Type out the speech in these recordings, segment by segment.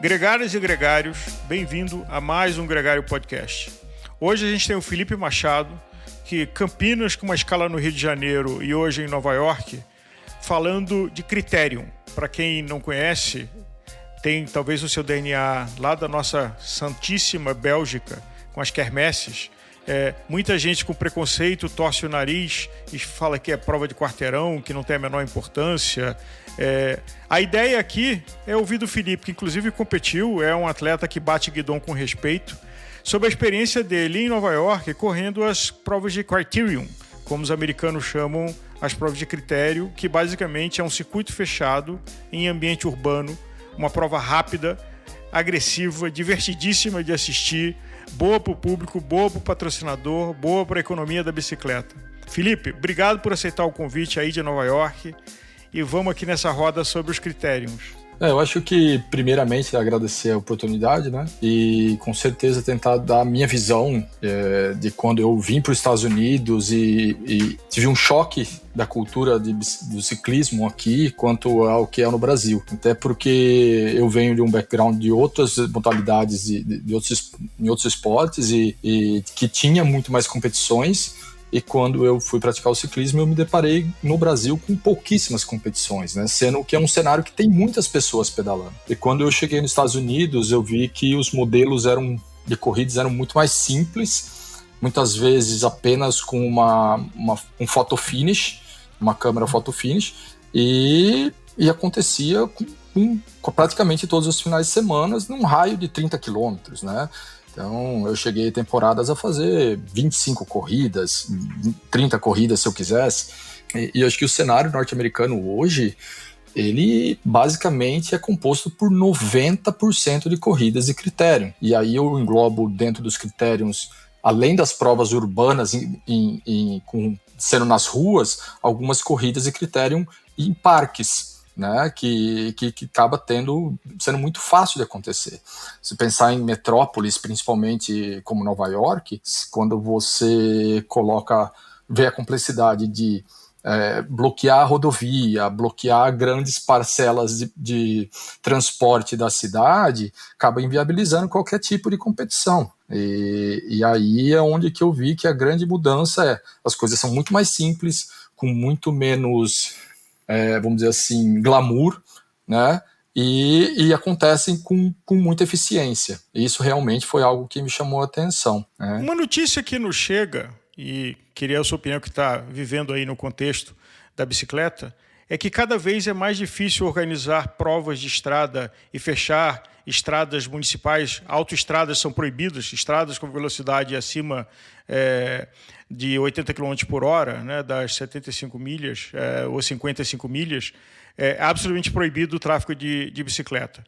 Gregárias e gregários, bem-vindo a mais um Gregário Podcast. Hoje a gente tem o Felipe Machado, que Campinas com uma escala no Rio de Janeiro e hoje em Nova York, falando de Criterium. Para quem não conhece, tem talvez o seu DNA lá da nossa santíssima Bélgica, com as quermesses. Muita gente com preconceito torce o nariz e fala que é prova de quarteirão, que não tem a menor importância. A ideia aqui é ouvir do Felipe, que inclusive competiu, é um atleta que bate guidão com respeito, sobre a experiência dele em Nova York correndo as provas de Criterium, como os americanos chamam as provas de critério, que basicamente é um circuito fechado em ambiente urbano, uma prova rápida, agressiva, divertidíssima de assistir, boa para o público, boa para o patrocinador, boa para a economia da bicicleta. Felipe, obrigado por aceitar o convite aí de Nova York e vamos aqui nessa roda sobre os critérios. Eu acho que, primeiramente, agradecer a oportunidade, né? E, com certeza, tentar dar a minha visão de quando eu vim para os Estados Unidos e tive um choque da cultura do ciclismo aqui quanto ao que é no Brasil. Até porque eu venho de um background de outras modalidades em outros esportes e que tinha muito mais competições. E quando eu fui praticar o ciclismo, eu me deparei no Brasil com pouquíssimas competições, né? Sendo que é um cenário que tem muitas pessoas pedalando. E quando eu cheguei nos Estados Unidos, eu vi que os modelos de corridas eram muito mais simples, muitas vezes apenas com um photo finish, uma câmera photo finish, e acontecia com praticamente todos os finais de semana num raio de 30 quilômetros, né? Então, eu cheguei temporadas a fazer 25 corridas, 30 corridas se eu quisesse. E eu acho que o cenário norte-americano hoje, ele basicamente é composto por 90% de corridas de critério. E aí eu englobo dentro dos critérios, além das provas urbanas sendo nas ruas, algumas corridas de critério em parques, né, que acaba sendo muito fácil de acontecer. Se pensar em metrópoles, principalmente como Nova York, quando você vê a complexidade de bloquear a rodovia, bloquear grandes parcelas de transporte da cidade, acaba inviabilizando qualquer tipo de competição. E aí é onde que eu vi que a grande mudança as coisas são muito mais simples, com muito menos vamos dizer assim, glamour, né? E acontecem com muita eficiência. E isso realmente foi algo que me chamou a atenção, né? Uma notícia que nos chega, e queria a sua opinião que está vivendo aí no contexto da bicicleta, é que cada vez é mais difícil organizar provas de estrada e fechar estradas municipais. Autoestradas são proibidas, estradas com velocidade acima de 80 km por hora, né, das 75 milhas ou 55 milhas, é absolutamente proibido o tráfego de bicicleta.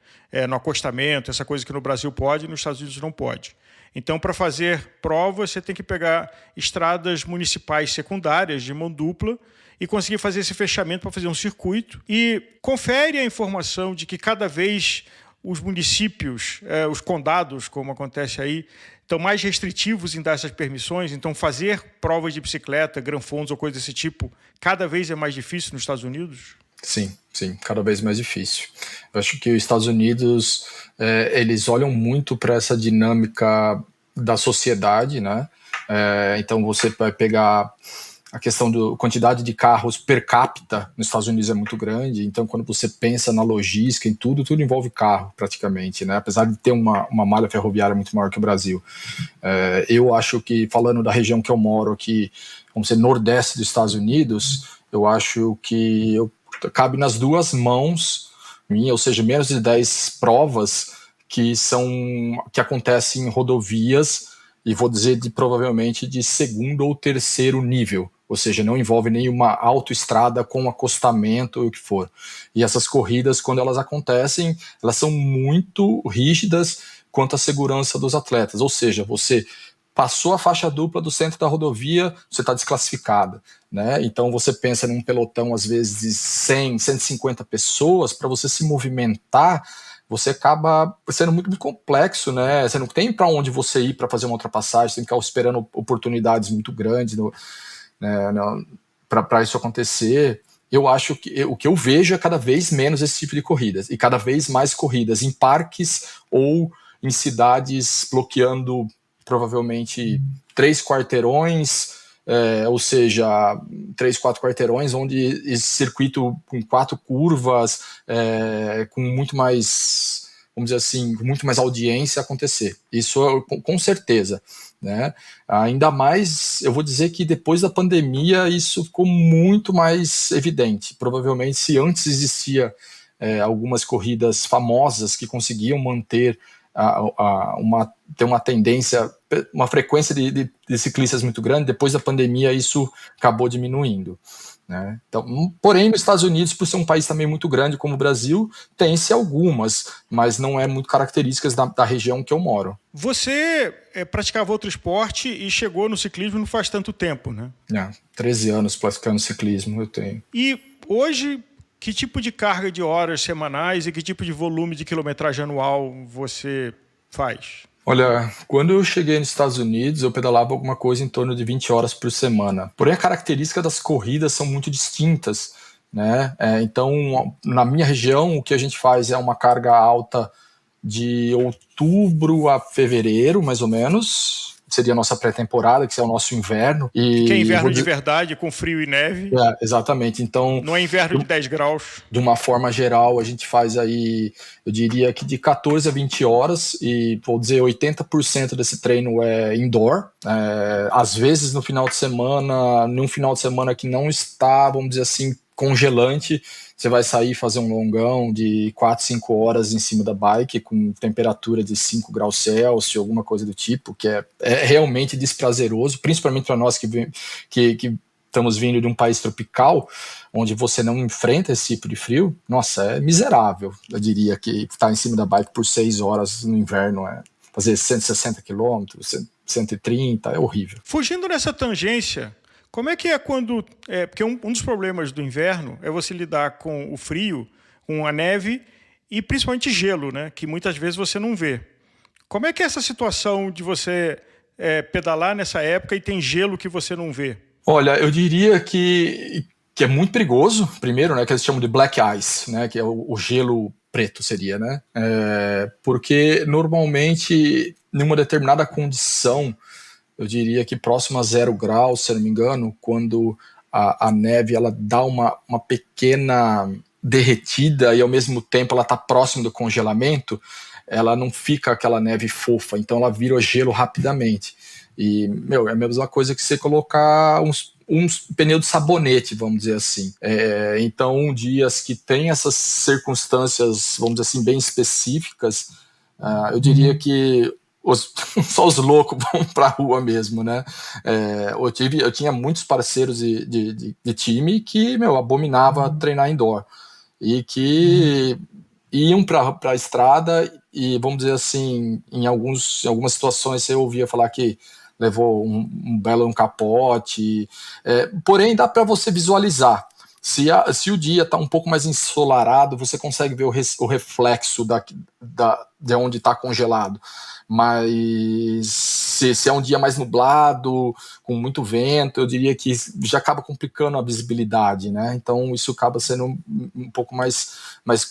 No acostamento, essa coisa que no Brasil pode, nos Estados Unidos não pode. Então, para fazer provas, você tem que pegar estradas municipais secundárias de mão dupla e conseguir fazer esse fechamento para fazer um circuito. E confere a informação de que cada vez os municípios, os condados, como acontece aí, estão mais restritivos em dar essas permissões. Então, fazer provas de bicicleta, granfondos ou coisa desse tipo, cada vez é mais difícil nos Estados Unidos? Sim, cada vez mais difícil. Eu acho que os Estados Unidos, eles olham muito para essa dinâmica da sociedade, né? Então, você vai pegar a questão da quantidade de carros per capita nos Estados Unidos é muito grande, então quando você pensa na logística, em tudo envolve carro praticamente, né? Apesar de ter uma malha ferroviária muito maior que o Brasil. Eu acho que, falando da região que eu moro aqui, vamos dizer, nordeste dos Estados Unidos, eu acho que cabe nas duas mãos, ou seja, menos de 10 provas que acontecem em rodovias, e vou dizer provavelmente de segundo ou terceiro nível, ou seja, não envolve nenhuma autoestrada com acostamento ou o que for. E essas corridas, quando elas acontecem, elas são muito rígidas quanto à segurança dos atletas, ou seja, você passou a faixa dupla do centro da rodovia, você está desclassificado, né? Então você pensa num pelotão, às vezes, de 100, 150 pessoas, para você se movimentar, você acaba sendo muito, muito complexo, né? Você não tem para onde você ir para fazer uma ultrapassagem, você tem que ficar esperando oportunidades muito grandes para isso acontecer. eu acho que o que eu vejo é cada vez menos esse tipo de corridas, e cada vez mais corridas em parques ou em cidades bloqueando provavelmente 3 quarteirões, ou seja, 3, 4 quarteirões, onde esse circuito com 4 curvas, com muito mais, vamos dizer assim, com muito mais audiência acontecer. Isso com certeza, né? Ainda mais, eu vou dizer que depois da pandemia isso ficou muito mais evidente. Provavelmente, se antes existia algumas corridas famosas que conseguiam manter ter uma tendência, uma frequência de ciclistas muito grande, depois da pandemia isso acabou diminuindo, né? Então, porém, nos Estados Unidos, por ser um país também muito grande como o Brasil, tem-se algumas, mas não é muito características da região que eu moro. Você praticava outro esporte e chegou no ciclismo não faz tanto tempo, né? 13 anos praticando ciclismo eu tenho. E hoje, que tipo de carga de horas semanais e que tipo de volume de quilometragem anual você faz? Olha, quando eu cheguei nos Estados Unidos, eu pedalava alguma coisa em torno de 20 horas por semana. Porém, a característica das corridas são muito distintas, né? Então, na minha região, o que a gente faz é uma carga alta de outubro a fevereiro, mais ou menos. Seria a nossa pré-temporada, que é o nosso inverno. Que é inverno de verdade, com frio e neve. Exatamente. Então, não é inverno de 10 graus. De uma forma geral, a gente faz aí, eu diria que de 14 a 20 horas, e vou dizer 80% desse treino é indoor. Às vezes no final de semana, num final de semana que não está, vamos dizer assim, congelante, você vai sair fazer um longão de 4, 5 horas em cima da bike com temperatura de 5 graus Celsius, alguma coisa do tipo, que é realmente desprazeroso, principalmente para nós que estamos vindo de um país tropical, onde você não enfrenta esse tipo de frio. Nossa, é miserável. Eu diria que estar em cima da bike por 6 horas no inverno, fazer 160 quilômetros, 130, é horrível. Fugindo dessa tangência, como é que é quando... porque um dos problemas do inverno é você lidar com o frio, com a neve e principalmente gelo, né? Que muitas vezes você não vê. Como é que é essa situação de você pedalar nessa época e tem gelo que você não vê? Olha, eu diria que é muito perigoso, primeiro, né, que eles chamam de black ice, né, que é o gelo preto seria, né, porque normalmente, numa determinada condição, eu diria que próximo a 0 graus, se não me engano, quando a neve ela dá uma pequena derretida e ao mesmo tempo ela está próximo do congelamento, ela não fica aquela neve fofa, então ela vira gelo rapidamente. E, é a mesma coisa que você colocar uns pneus de sabonete, vamos dizer assim. Então, dias que tem essas circunstâncias, vamos dizer assim, bem específicas, eu diria que só os loucos vão para a rua mesmo, né? Eu tinha muitos parceiros de time que, abominava treinar indoor. E que iam para a estrada e, vamos dizer assim, em algumas situações você ouvia falar que levou um belo capote, porém dá para você visualizar. Se o dia está um pouco mais ensolarado, você consegue ver o reflexo de onde está congelado. Mas se é um dia mais nublado, com muito vento, eu diria que já acaba complicando a visibilidade, né? Então isso acaba sendo um pouco mais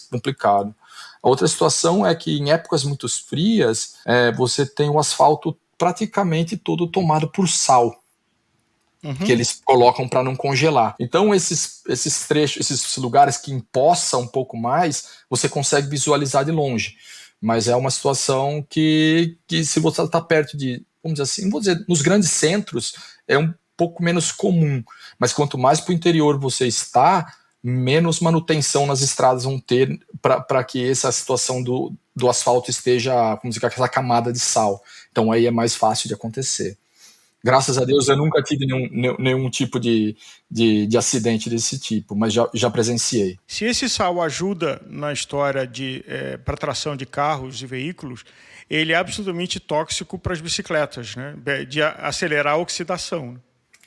complicado. A outra situação é que em épocas muito frias, você tem o asfalto praticamente todo tomado por sal, que eles colocam para não congelar. Então esses trechos, esses lugares que empoçam um pouco mais, você consegue visualizar de longe. Mas é uma situação que se você está perto de, vamos dizer assim, vou dizer, nos grandes centros é um pouco menos comum. Mas quanto mais para o interior você está, menos manutenção nas estradas vão ter para que essa situação do asfalto esteja, vamos dizer, com aquela camada de sal. Então aí é mais fácil de acontecer. Graças a Deus eu nunca tive nenhum tipo de acidente desse tipo, mas já presenciei. Se esse sal ajuda na história para tração de carros e veículos, ele é absolutamente tóxico para as bicicletas, né? De acelerar a oxidação.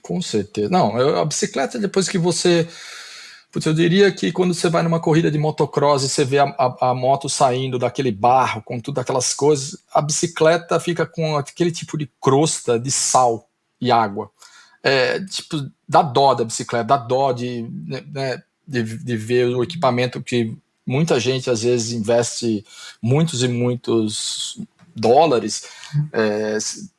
Com certeza. Não, a bicicleta, depois que você... eu diria que quando você vai numa corrida de motocross e você vê a moto saindo daquele barro, com tudo aquelas coisas, a bicicleta fica com aquele tipo de crosta de sal e água. Dá dó da bicicleta, dá dó de de ver o equipamento que muita gente às vezes investe muitos e muitos dólares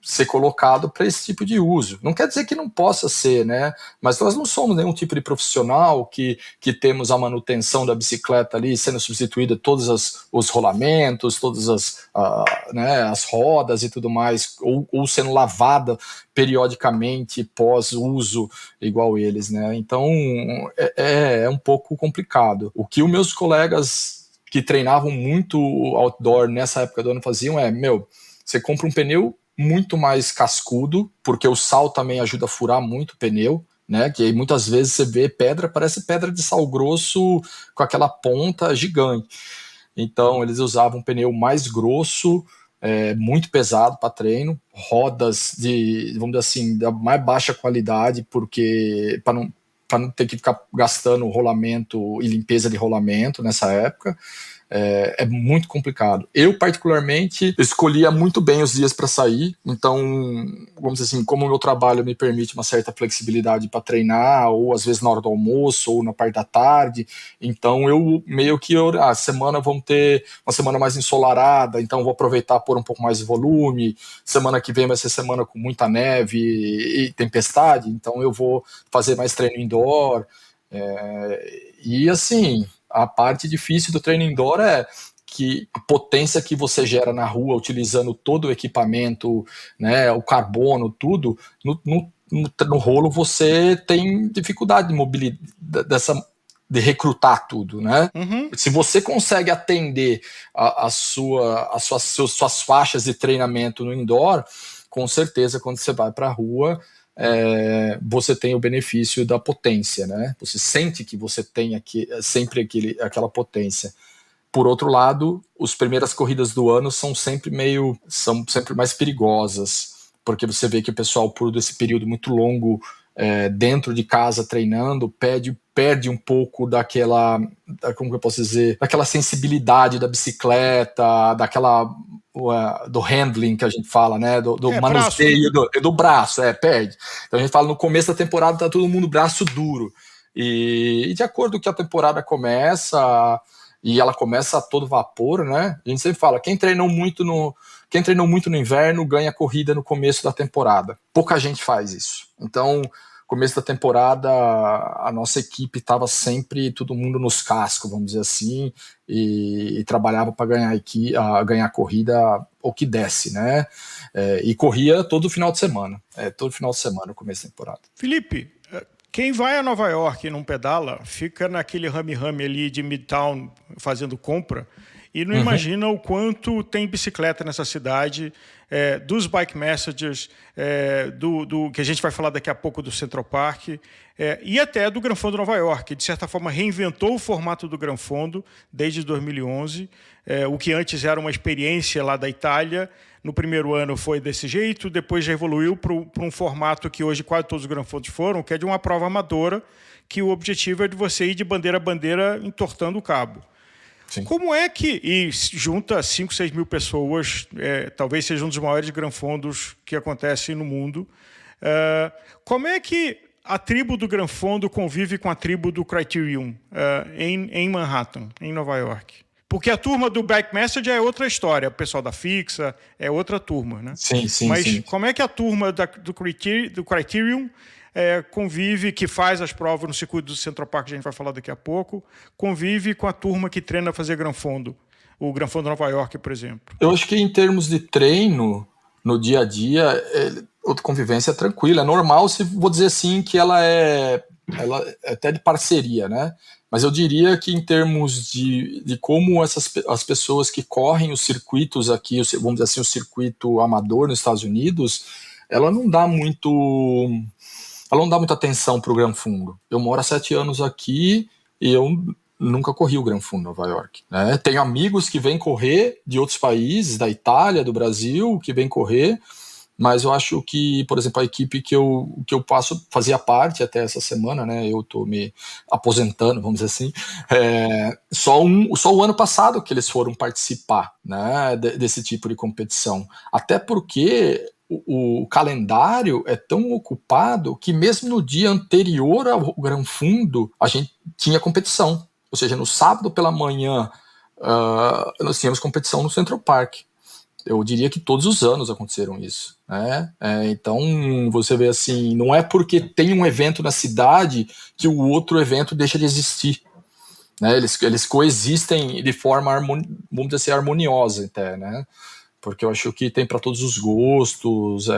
ser colocado para esse tipo de uso. Não quer dizer que não possa ser, né? Mas nós não somos nenhum tipo de profissional que temos a manutenção da bicicleta ali sendo substituída todos os rolamentos, todas as rodas e tudo mais, ou sendo lavada periodicamente pós-uso igual eles, né? Então é um pouco complicado. O que os meus colegas que treinavam muito outdoor nessa época do ano faziam você compra um pneu muito mais cascudo, porque o sal também ajuda a furar muito o pneu, né? Que aí muitas vezes você vê pedra, parece pedra de sal grosso com aquela ponta gigante. Então eles usavam um pneu mais grosso, muito pesado para treino, rodas vamos dizer assim, da mais baixa qualidade, porque para não ter que ficar gastando rolamento e limpeza de rolamento nessa época. É muito complicado. Eu, particularmente, escolhia muito bem os dias para sair, então, vamos dizer assim, como o meu trabalho me permite uma certa flexibilidade para treinar, ou às vezes na hora do almoço, ou na parte da tarde, então eu meio que, semana vamos ter uma semana mais ensolarada, então vou aproveitar por um pouco mais de volume, semana que vem vai ser semana com muita neve e tempestade, então eu vou fazer mais treino indoor, e assim, a parte difícil do treino indoor é que a potência que você gera na rua utilizando todo o equipamento, né, o carbono, tudo, no rolo você tem dificuldade de mobilidade, de recrutar tudo, né? Uhum. Se você consegue atender as suas faixas de treinamento no indoor, com certeza quando você vai para a rua, você tem o benefício da potência, né? Você sente que você tem sempre aquela potência. Por outro lado, as primeiras corridas do ano são sempre mais perigosas, porque você vê que o pessoal, por esse período muito longo dentro de casa treinando, perde um pouco como que eu posso dizer, daquela sensibilidade da bicicleta, do handling que a gente fala, né? Do manuseio do braço, perde. Então a gente fala, no começo da temporada tá todo mundo braço duro. E de acordo com que a temporada começa, e ela começa a todo vapor, né? A gente sempre fala, quem treinou muito no inverno ganha corrida no começo da temporada. Pouca gente faz isso. Então, começo da temporada, a nossa equipe estava sempre todo mundo nos cascos, vamos dizer assim, e trabalhava para ganhar corrida o que desse, né? E corria todo final de semana. Todo final de semana, no começo da temporada. Felipe, quem vai a Nova York e não pedala, fica naquele rame-rame ali de Midtown fazendo compra e não imagina o quanto tem bicicleta nessa cidade, dos bike messengers, do que a gente vai falar daqui a pouco do Central Park, e até do Gran Fondo Nova York, de certa forma reinventou o formato do Gran Fondo desde 2011, o que antes era uma experiência lá da Itália. No primeiro ano foi desse jeito, depois já evoluiu para um formato que hoje quase todos os Gran Fondos foram, que é de uma prova amadora, que o objetivo é de você ir de bandeira a bandeira entortando o cabo. Sim. Como é que... E junta 5, 6 mil pessoas, talvez seja um dos maiores Gran Fondos que acontecem no mundo. Como é que a tribo do Gran Fondo convive com a tribo do Criterium em Manhattan, em Nova York? Porque a turma do Bike Messenger é outra história, o pessoal da Fixa é outra turma, né? Sim. Mas como é que a turma do Criterium convive, que faz as provas no circuito do Central Park, que a gente vai falar daqui a pouco, convive com a turma que treina a fazer Gran Fondo, o Gran Fondo Nova York, por exemplo? Eu acho que em termos de treino, no dia a dia, a convivência é tranquila, é normal, vou dizer assim, que ela é até de parceria, né? Mas eu diria que em termos de como as pessoas que correm os circuitos aqui, vamos dizer assim, o circuito amador nos Estados Unidos, ela não dá muita atenção para o Gran Fondo. Eu moro há 7 anos aqui e eu nunca corri o Gran Fondo Nova York, né? Tenho amigos que vêm correr de outros países, da Itália, do Brasil, que vêm correr, mas eu acho que, por exemplo, a equipe que eu fazia parte até essa semana, né? Eu tô me aposentando, vamos dizer assim. Só o ano passado que eles foram participar, né? Desse tipo de competição. Até porque o calendário é tão ocupado que mesmo no dia anterior ao Gran Fundo, a gente tinha competição. Ou seja, no sábado pela manhã, nós tínhamos competição no Central Park. Eu diria que todos os anos aconteceram isso, né? Então, você vê assim, não é porque tem um evento na cidade que o outro evento deixa de existir. Né? Eles coexistem de forma, vamos dizer assim, harmoniosa até, né? Porque eu acho que tem para todos os gostos.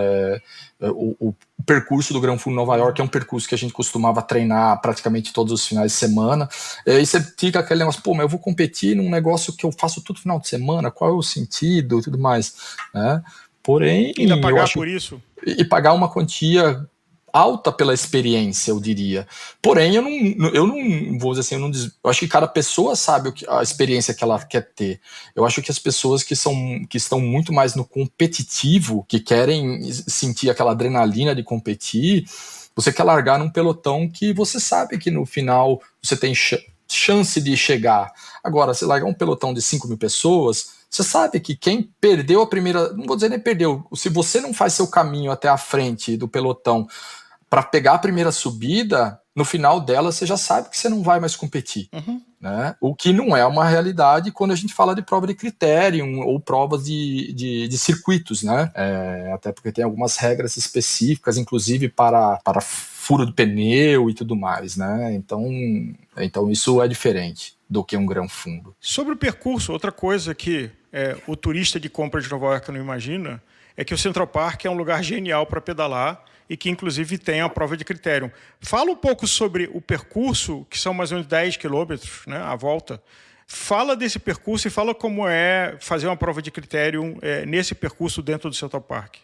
O percurso do Gran Fundo Nova York é um percurso que a gente costumava treinar praticamente todos os finais de semana. E aí você fica aquele negócio, mas eu vou competir num negócio que eu faço todo final de semana, qual é o sentido e tudo mais, né? Porém, ainda pagar por isso? E pagar uma quantia alta pela experiência, eu diria. Porém, eu não vou dizer assim, eu acho que cada pessoa sabe a experiência que ela quer ter. Eu acho que as pessoas que estão muito mais no competitivo, que querem sentir aquela adrenalina de competir, você quer largar num pelotão que você sabe que no final você tem chance de chegar. Agora, se largar um pelotão de 5.000 pessoas, você sabe que quem perdeu a primeira, não vou dizer nem perdeu, se você não faz seu caminho até a frente do pelotão para pegar a primeira subida, no final dela você já sabe que você não vai mais competir. Uhum. Né? O que não é uma realidade quando a gente fala de prova de critério ou provas de circuitos, né? Até porque tem algumas regras específicas, inclusive para furo de pneu e tudo mais, né? Então isso é diferente do que um Gran Fundo. Sobre o percurso, outra coisa que o turista de compra de Nova York não imagina é que o Central Park é um lugar genial para pedalar e que, inclusive, tem a prova de critério. Fala um pouco sobre o percurso, que são mais ou menos 10 quilômetros, né, a volta. Fala desse percurso e fala como é fazer uma prova de critério nesse percurso dentro do Central Park.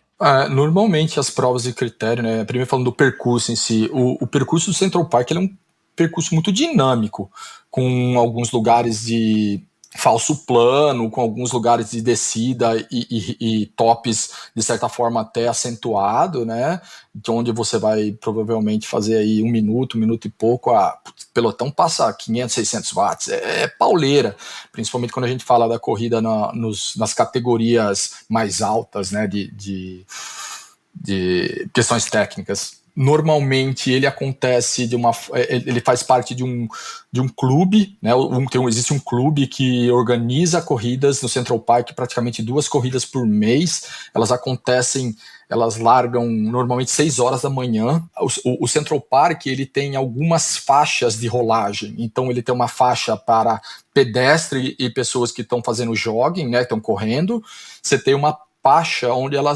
Normalmente, as provas de critério, né, primeiro falando do percurso em si, o percurso do Central Park ele é um percurso muito dinâmico, com alguns lugares de falso plano, com alguns lugares de descida e tops, de certa forma, até acentuado, né? De onde você vai provavelmente fazer aí 1 minuto e pouco, o pelotão passa 500, 600 watts, é pauleira, principalmente quando a gente fala da corrida nas categorias mais altas, né? De questões técnicas. Normalmente ele acontece ele faz parte de um clube, né? Existe um clube que organiza corridas no Central Park, praticamente 2 corridas por mês. Elas largam normalmente 6 horas da manhã. O Central Park ele tem algumas faixas de rolagem. Então ele tem uma faixa para pedestre e pessoas que estão fazendo jogging, né? Estão correndo. Você tem uma faixa onde ela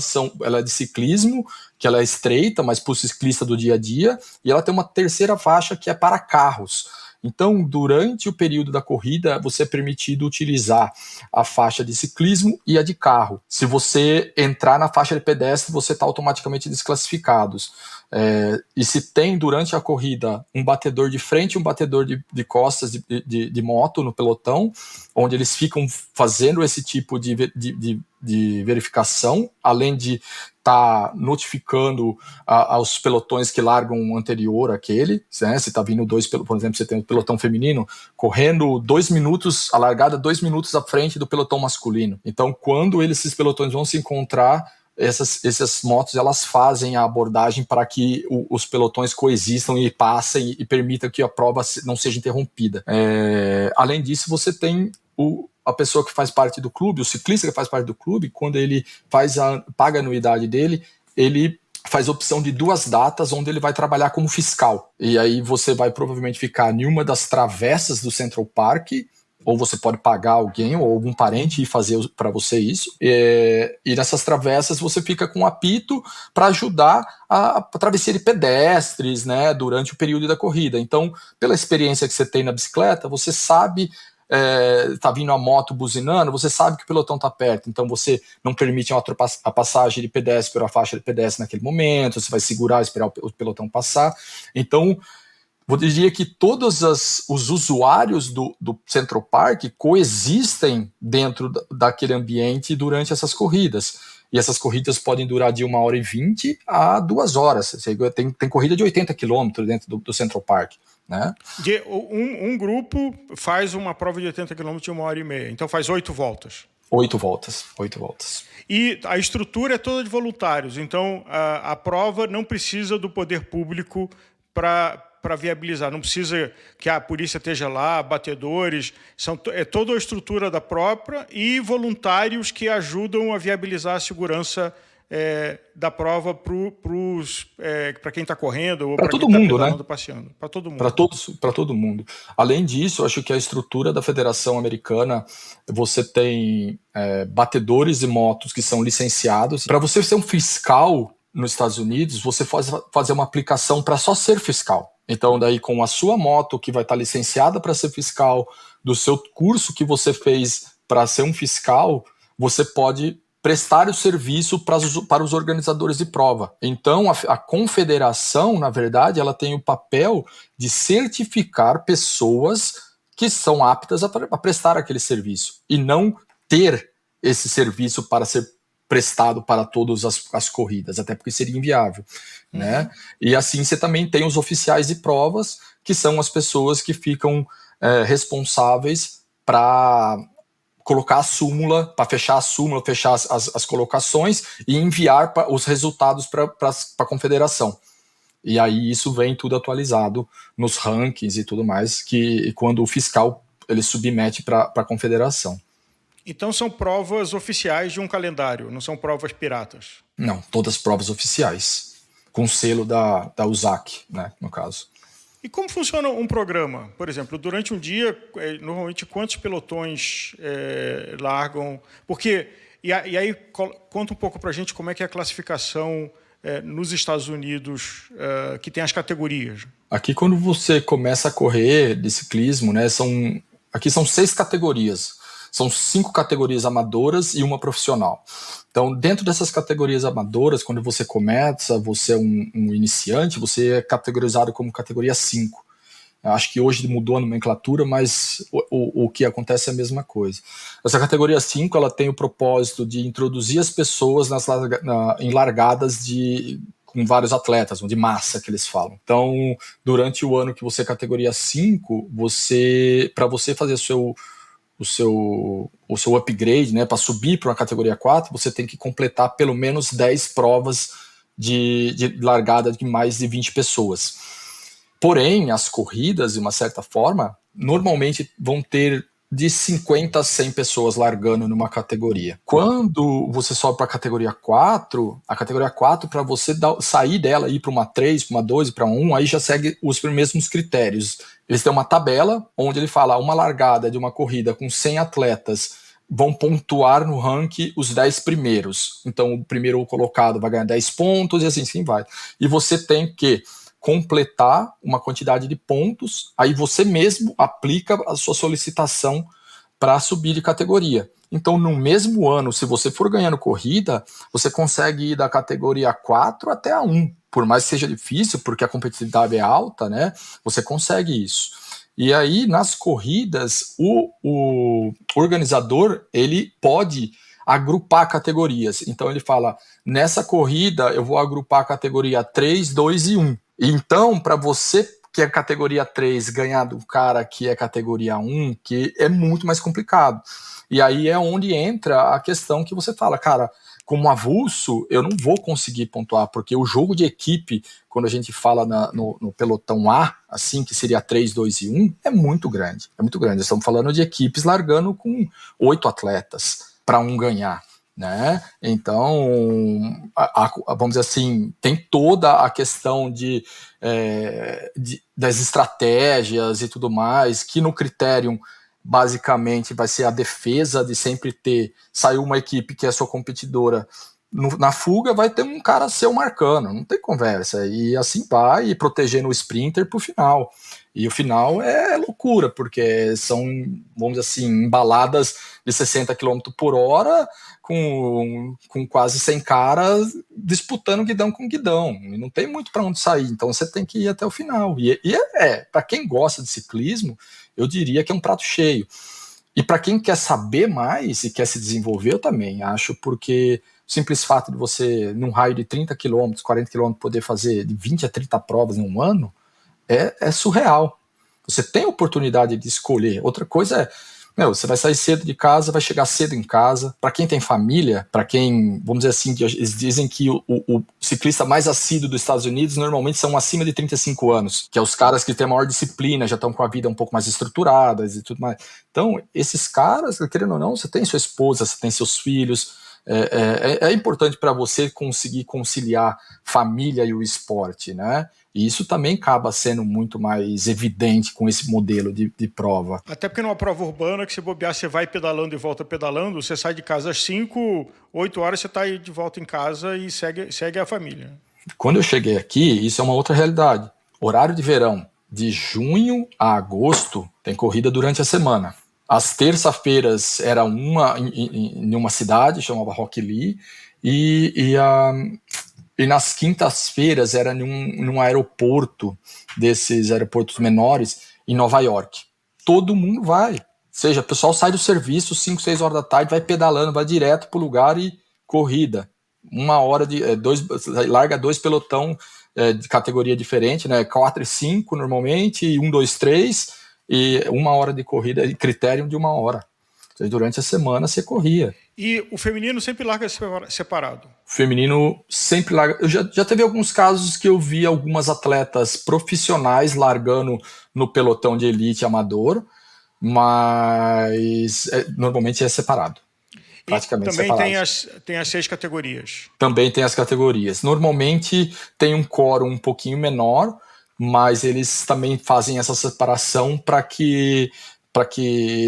é de ciclismo, que ela é estreita, mas para o ciclista do dia a dia, e ela tem uma terceira faixa que é para carros. Então, durante o período da corrida, você é permitido utilizar a faixa de ciclismo e a de carro. Se você entrar na faixa de pedestre, você está automaticamente desclassificado. E se tem, durante a corrida, um batedor de frente e um batedor de costas de moto no pelotão, onde eles ficam fazendo esse tipo de verificação, além de estar notificando aos pelotões que largam anterior àquele, né? Se está vindo por exemplo, você tem um pelotão feminino correndo 2 minutos, a largada 2 minutos à frente do pelotão masculino. Então, quando esses pelotões vão se encontrar, essas motos elas fazem a abordagem para que os pelotões coexistam e passem e permitam que a prova não seja interrompida. Além disso, você tem a pessoa que faz parte do clube, o ciclista que faz parte do clube, quando ele paga a anuidade dele, ele faz opção de 2 datas onde ele vai trabalhar como fiscal. E aí você vai provavelmente ficar em uma das travessas do Central Park, ou você pode pagar alguém ou algum parente e fazer para você isso. E nessas travessas você fica com um apito para ajudar a travessia de pedestres, né, durante o período da corrida. Então, pela experiência que você tem na bicicleta, você sabe, tá vindo a moto buzinando, você sabe que o pelotão tá perto, então você não permite a passagem de pedestre pela faixa de pedestre naquele momento, você vai segurar, esperar o pelotão passar. Então, vou dizer que todos os usuários do Central Park coexistem dentro daquele ambiente durante essas corridas. E essas corridas podem durar de 1h20 a 2 horas. Tem corrida de 80 quilômetros dentro do Central Park. Né? Um grupo faz uma prova de 80 km em 1h30, então faz 8 voltas. 8 voltas, 8 voltas. E a estrutura é toda de voluntários, então a prova não precisa do poder público para viabilizar, não precisa que a polícia esteja lá, batedores, é toda a estrutura da própria e voluntários que ajudam a viabilizar a segurança da prova para quem está correndo ou para quem está pedalando, passeando. Para todo mundo. Para todo mundo. Além disso, eu acho que a estrutura da Federação Americana, você tem batedores de motos que são licenciados. Para você ser um fiscal nos Estados Unidos, você fazer uma aplicação para só ser fiscal. Então, daí com a sua moto que vai estar licenciada para ser fiscal, do seu curso que você fez para ser um fiscal, você pode prestar o serviço para os organizadores de prova. Então, a confederação, na verdade, ela tem o papel de certificar pessoas que são aptas a prestar aquele serviço e não ter esse serviço para ser prestado para todas as corridas, até porque seria inviável, né? E assim você também tem os oficiais de provas, que são as pessoas que ficam responsáveis para colocar a súmula, para fechar a súmula, fechar as colocações e enviar os resultados para a confederação. E aí isso vem tudo atualizado nos rankings e tudo mais, que quando o fiscal ele submete para a confederação. Então são provas oficiais de um calendário, não são provas piratas? Não, todas provas oficiais, com selo da USAC, né, no caso. E como funciona um programa? Por exemplo, durante um dia, normalmente quantos pelotões largam? Porque, e aí conta um pouco para a gente como é que é a classificação nos Estados Unidos, que tem as categorias. Aqui, quando você começa a correr de ciclismo, né, aqui são 6 categorias. São 5 categorias amadoras e uma profissional. Então, dentro dessas categorias amadoras, quando você começa, você é um iniciante, você é categorizado como categoria 5. Eu acho que hoje mudou a nomenclatura, mas o que acontece é a mesma coisa. Essa categoria 5, ela tem o propósito de introduzir as pessoas em largadas com vários atletas, de massa que eles falam. Então, durante o ano que você é categoria 5, para você fazer o seu upgrade, né, para subir para uma categoria 4, você tem que completar pelo menos 10 provas de largada de mais de 20 pessoas. Porém, as corridas, de uma certa forma, normalmente vão ter de 50 a 100 pessoas largando numa categoria. Quando você sobe para a categoria 4, para você sair dela e ir para uma 3, para uma 2, para uma 1, aí já segue os mesmos critérios. Eles têm uma tabela onde ele fala uma largada de uma corrida com 100 atletas vão pontuar no ranking os 10 primeiros. Então, o primeiro colocado vai ganhar 10 pontos e assim vai. E você tem que completar uma quantidade de pontos, aí você mesmo aplica a sua solicitação para subir de categoria. Então, no mesmo ano, se você for ganhando corrida, você consegue ir da categoria 4 até a 1. Por mais que seja difícil, porque a competitividade é alta, né? Você consegue isso. E aí, nas corridas, o organizador, ele pode agrupar categorias. Então, ele fala, nessa corrida, eu vou agrupar a categoria 3, 2 e 1. Então, para você que é categoria 3 ganhar do cara que é categoria 1, que é muito mais complicado. E aí é onde entra a questão que você fala, cara, como avulso, eu não vou conseguir pontuar, porque o jogo de equipe, quando a gente fala no pelotão A, assim, que seria 3, 2 e 1, é muito grande. É muito grande. Estamos falando de equipes largando com 8 atletas para um ganhar, né? Então, vamos dizer assim, tem toda a questão das estratégias e tudo mais, que no critério basicamente vai ser a defesa de sempre saiu uma equipe que é sua competidora na fuga, vai ter um cara seu marcando, não tem conversa, e assim vai, e protegendo o sprinter pro final. E o final é loucura, porque são, vamos dizer assim, embaladas de 60 km por hora, com quase 100 caras disputando guidão com guidão. E não tem muito para onde sair, então você tem que ir até o final. E para quem gosta de ciclismo, eu diria que é um prato cheio. E para quem quer saber mais e quer se desenvolver, eu também acho, porque o simples fato de você, num raio de 30 km, 40 km, poder fazer de 20 a 30 provas em um ano, é surreal. Você tem a oportunidade de escolher. Outra coisa é, Você vai sair cedo de casa, vai chegar cedo em casa. Para quem tem família, para quem, vamos dizer assim, eles dizem que o ciclista mais assíduo dos Estados Unidos normalmente são acima de 35 anos, que é os caras que têm maior disciplina, já estão com a vida um pouco mais estruturada e tudo mais. Então, esses caras, querendo ou não, você tem sua esposa, você tem seus filhos. É importante para você conseguir conciliar família e o esporte, né? E isso também acaba sendo muito mais evidente com esse modelo de prova. Até porque numa prova urbana, que se bobear, você vai pedalando e volta pedalando, você sai de casa às 5, 8 horas, você está aí de volta em casa e segue a família. Quando eu cheguei aqui, isso é uma outra realidade. Horário de verão, de junho a agosto, tem corrida durante a semana. As terça-feiras era uma em uma cidade, chamava Rock Lee, e nas quintas-feiras era num aeroporto, desses aeroportos menores, em Nova York. Todo mundo vai. Ou seja, o pessoal sai do serviço 5, 6 horas da tarde, vai pedalando, vai direto pro lugar e corrida. 1 hora larga 2 pelotão de categoria diferente, né? 4 e 5 normalmente, e 1, 2, 3, e 1 hora de corrida, e critério de 1 hora. Então, durante a semana você corria. E o feminino sempre larga separado? O feminino sempre larga. Eu já teve alguns casos que eu vi algumas atletas profissionais largando no pelotão de elite amador, mas normalmente é separado. Praticamente e também separado. tem as 6 categorias. Também tem as categorias. Normalmente tem um quórum um pouquinho menor, mas eles também fazem essa separação para que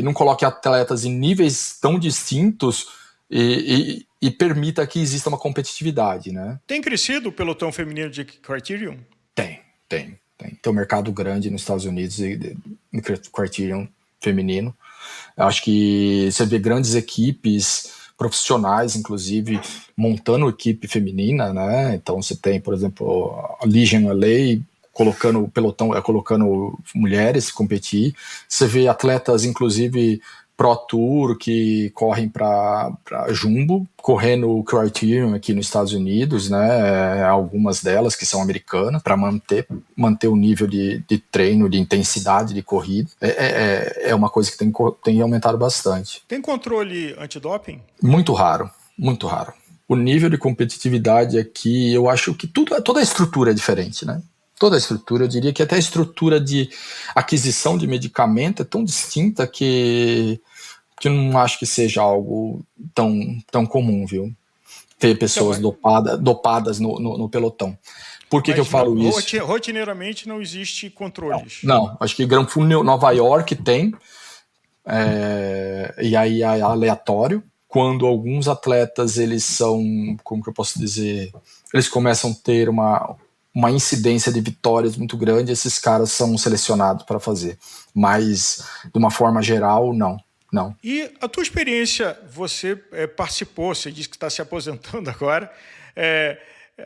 não coloque atletas em níveis tão distintos e permita que exista uma competitividade, né? Tem crescido o pelotão feminino de Criterium? Tem. Tem um mercado grande nos Estados Unidos de Criterium feminino. Eu acho que você vê grandes equipes profissionais, inclusive, montando equipe feminina, né? Então você tem, por exemplo, a Legion LA colocando o pelotão, colocando mulheres competir. Você vê atletas, inclusive Pro Tour, que correm para Jumbo, correndo o Criterium aqui nos Estados Unidos, né? Algumas delas que são americanas, para manter o nível de treino, de intensidade de corrida. É uma coisa que tem aumentado bastante. Tem controle antidoping? Muito raro, muito raro. O nível de competitividade aqui, eu acho que toda a estrutura é diferente, né? Toda a estrutura, eu diria que até a estrutura de aquisição de medicamento é tão distinta que eu não acho que seja algo tão comum, viu? Ter pessoas dopadas no pelotão. Por que eu falo isso? Rotineiramente não existe controles. Não, acho que Gran Fundo Nova York tem, e aí é aleatório. Quando alguns atletas, eles são, como que eu posso dizer, eles começam a ter uma incidência de vitórias muito grande, esses caras são selecionados para fazer. Mas, de uma forma geral, não. E a tua experiência, você participou, você disse que está se aposentando agora,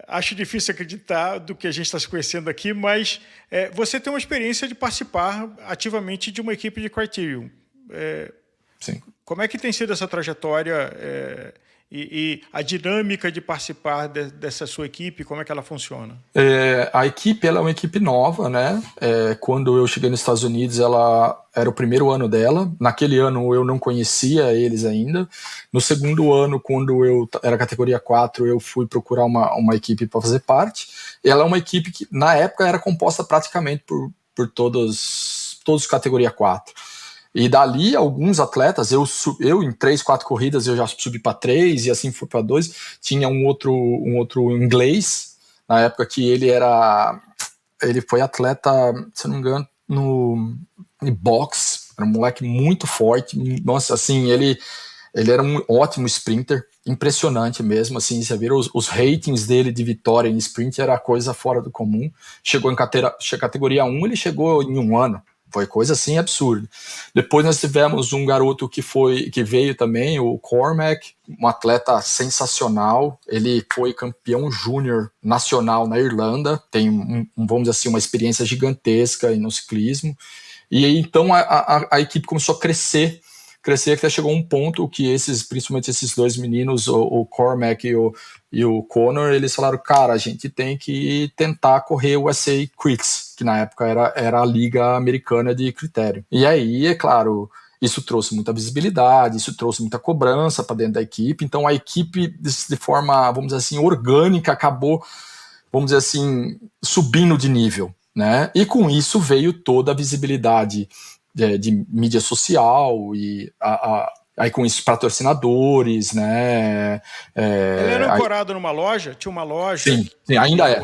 acho difícil acreditar do que a gente está se conhecendo aqui, mas você tem uma experiência de participar ativamente de uma equipe de Criterium. Sim. Como é que tem sido essa trajetória e a dinâmica de participar dessa sua equipe, como é que ela funciona? A equipe, ela é uma equipe nova, né? Quando eu cheguei nos Estados Unidos, ela era o primeiro ano dela. Naquele ano eu não conhecia eles ainda. No segundo ano, quando eu era categoria 4, eu fui procurar uma equipe para fazer parte. Ela é uma equipe que, na época, era composta praticamente por todos categoria 4. E dali, alguns atletas, eu em 3, 4 corridas, eu já subi para 3 e assim fui para 2. Tinha um outro inglês, na época que ele foi atleta, se não me engano, no boxe, era um moleque muito forte. Nossa, assim, ele era um ótimo sprinter, impressionante mesmo, assim, você vê os ratings dele de vitória em sprint, era coisa fora do comum. Chegou em categoria 1, ele chegou em 1 ano. Foi coisa assim absurda. Depois nós tivemos um garoto que veio também, o Cormac, um atleta sensacional. Ele foi campeão júnior nacional na Irlanda, tem vamos dizer assim, uma experiência gigantesca no ciclismo. E aí, então a equipe começou a crescer até chegou um ponto que principalmente esses 2 meninos, o Cormac e o Connor, eles falaram, cara, a gente tem que tentar correr o USA Crits, que na época era a liga americana de critério. E aí, é claro, Isso trouxe muita visibilidade, isso trouxe muita cobrança para dentro da equipe. Então a equipe, de forma, vamos dizer assim, orgânica, acabou, vamos dizer assim, subindo de nível, né? E com isso veio toda a visibilidade de mídia social e aí com isso patrocinadores, né? Ela era ancorada numa loja? Tinha uma loja? Sim, ainda é.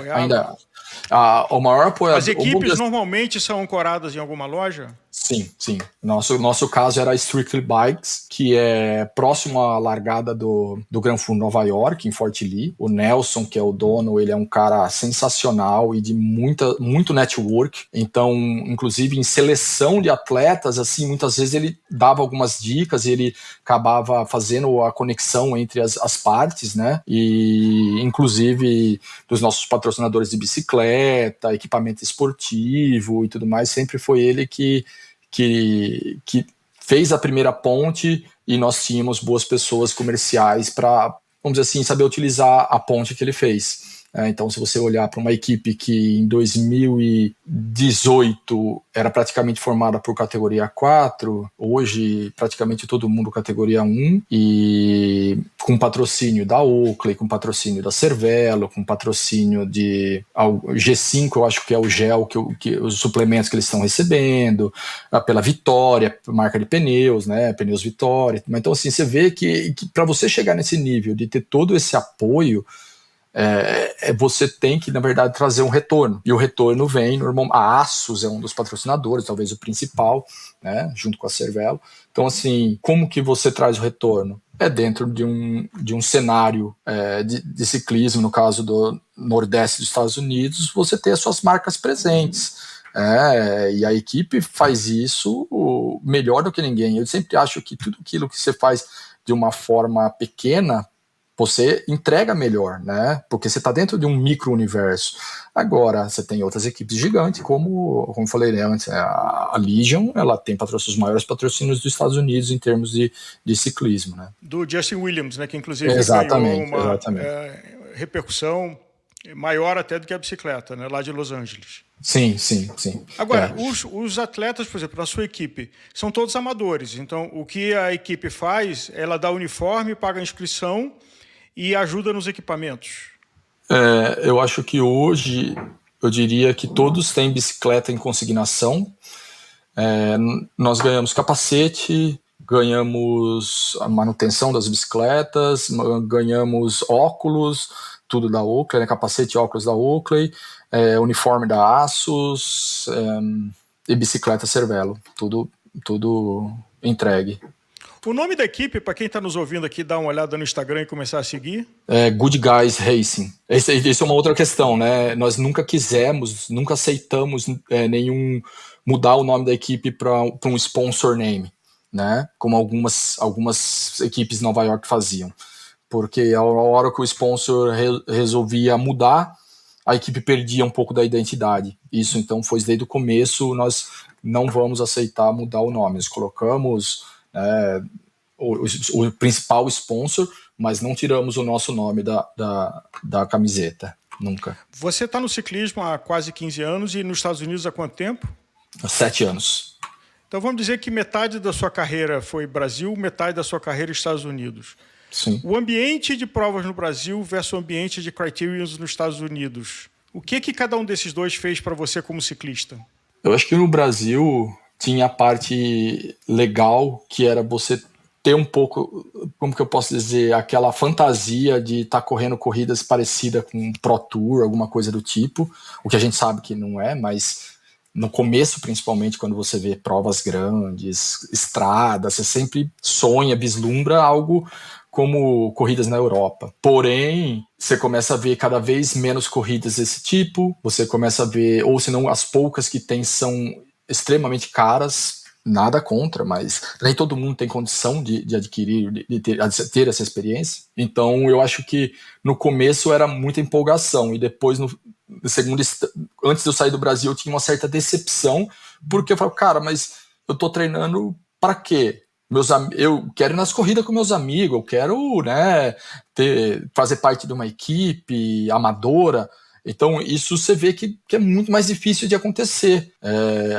O maior apoiador... As equipes normalmente são ancoradas em alguma loja? Sim. Nosso caso era a Strictly Bikes, que é próximo à largada do Gran Fondo Nova York, em Fort Lee. O Nelson, que é o dono, ele é um cara sensacional e de muito network. Então, inclusive em seleção de atletas, assim, muitas vezes ele dava algumas dicas e ele acabava fazendo a conexão entre as partes, né? E, inclusive, dos nossos patrocinadores de bicicleta, equipamento esportivo e tudo mais, sempre foi ele que fez a primeira ponte e nós tínhamos boas pessoas comerciais para, vamos dizer assim, saber utilizar a ponte que ele fez. Então, se você olhar para uma equipe que em 2018 era praticamente formada por categoria 4, hoje praticamente todo mundo categoria 1, e com patrocínio da Oakley, com patrocínio da Cervelo, com patrocínio de G5, eu acho que é o gel, os suplementos que eles estão recebendo, pela Vitória, marca de pneus, né, Pneus Vitória. Então, assim, você vê que para você chegar nesse nível de ter todo esse apoio, você tem que, na verdade, trazer um retorno. E o retorno vem, a Asus é um dos patrocinadores, talvez o principal, né, junto com a Cervelo. Então, assim, como que você traz o retorno? É dentro de um cenário de ciclismo, no caso do Nordeste dos Estados Unidos, você ter as suas marcas presentes. E a equipe faz isso melhor do que ninguém. Eu sempre acho que tudo aquilo que você faz de uma forma pequena, você entrega melhor, né? Porque você está dentro de um micro-universo. Agora, você tem outras equipes gigantes, como falei antes, a Legion, ela tem os maiores patrocínios dos Estados Unidos em termos de ciclismo, né? Do Justin Williams, né? Que inclusive ganhou uma repercussão maior até do que a bicicleta, né? Lá de Los Angeles. Sim. Agora, os atletas, por exemplo, na sua equipe, são todos amadores. Então, o que a equipe faz, ela dá uniforme, paga a inscrição e ajuda nos equipamentos. Eu acho que hoje, eu diria que todos têm bicicleta em consignação. Nós ganhamos capacete, ganhamos a manutenção das bicicletas, ganhamos óculos, tudo da Oakley, né? Capacete e óculos da Oakley, uniforme da Asus e bicicleta Cervelo, tudo entregue. O nome da equipe, para quem está nos ouvindo aqui, dar uma olhada no Instagram e começar a seguir? Good Guys Racing. Isso é uma outra questão, né? Nós nunca aceitamos mudar o nome da equipe para um sponsor name, né? Como algumas equipes de Nova York faziam. Porque a hora que o sponsor resolvia mudar, a equipe perdia um pouco da identidade. Isso, então, foi desde o começo, nós não vamos aceitar mudar o nome. Nós colocamos o principal sponsor, mas não tiramos o nosso nome da camiseta, nunca. Você está no ciclismo há quase 15 anos e nos Estados Unidos há quanto tempo? Há 7 anos. Então vamos dizer que metade da sua carreira foi Brasil, metade da sua carreira Estados Unidos. Sim. O ambiente de provas no Brasil versus o ambiente de criteriums nos Estados Unidos. O que cada um desses dois fez para você como ciclista? Eu acho que no Brasil tinha a parte legal, que era você ter um pouco, como que eu posso dizer, aquela fantasia de estar correndo corridas parecidas com Pro Tour, alguma coisa do tipo, o que a gente sabe que não é, mas no começo, principalmente, quando você vê provas grandes, estradas, você sempre sonha, vislumbra algo como corridas na Europa. Porém, você começa a ver cada vez menos corridas desse tipo, você começa a ver, ou senão as poucas que tem são extremamente caras, nada contra, mas nem todo mundo tem condição de adquirir, de ter essa experiência. Então, eu acho que no começo era muita empolgação, e depois, antes de eu sair do Brasil, eu tinha uma certa decepção, porque eu falo, cara, mas eu tô treinando para quê? Eu quero ir nas corridas com meus amigos, eu quero, né, fazer parte de uma equipe amadora. Então, isso você vê que é muito mais difícil de acontecer.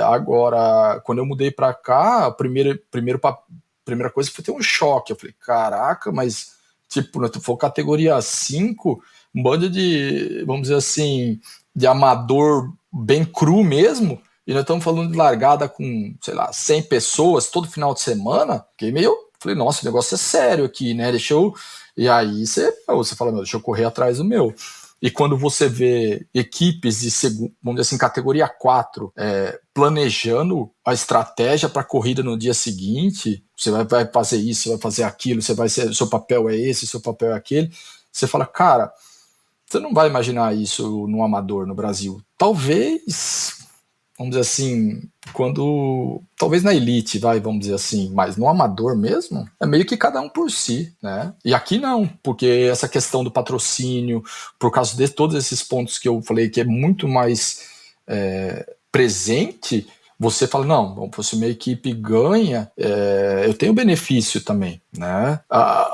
Agora, quando eu mudei para cá, a primeira coisa foi ter um choque. Eu falei, caraca, mas, tipo, se for categoria 5, um bando de, vamos dizer assim, de amador bem cru mesmo, e nós estamos falando de largada com, sei lá, 100 pessoas todo final de semana, fiquei meio, falei, nossa, o negócio é sério aqui, né, e aí você fala, deixa eu correr atrás do meu. E quando você vê equipes de, vamos dizer assim, categoria 4 planejando a estratégia para a corrida no dia seguinte, você vai fazer isso, você vai fazer aquilo, seu papel é esse, seu papel é aquele, você fala, cara, você não vai imaginar isso no amador no Brasil. Talvez, vamos dizer assim, talvez na elite, vamos dizer assim, mas no amador mesmo, é meio que cada um por si, né? E aqui não, porque essa questão do patrocínio, por causa de todos esses pontos que eu falei, que é muito mais presente, você fala, não, se minha equipe ganha, eu tenho benefício também, né?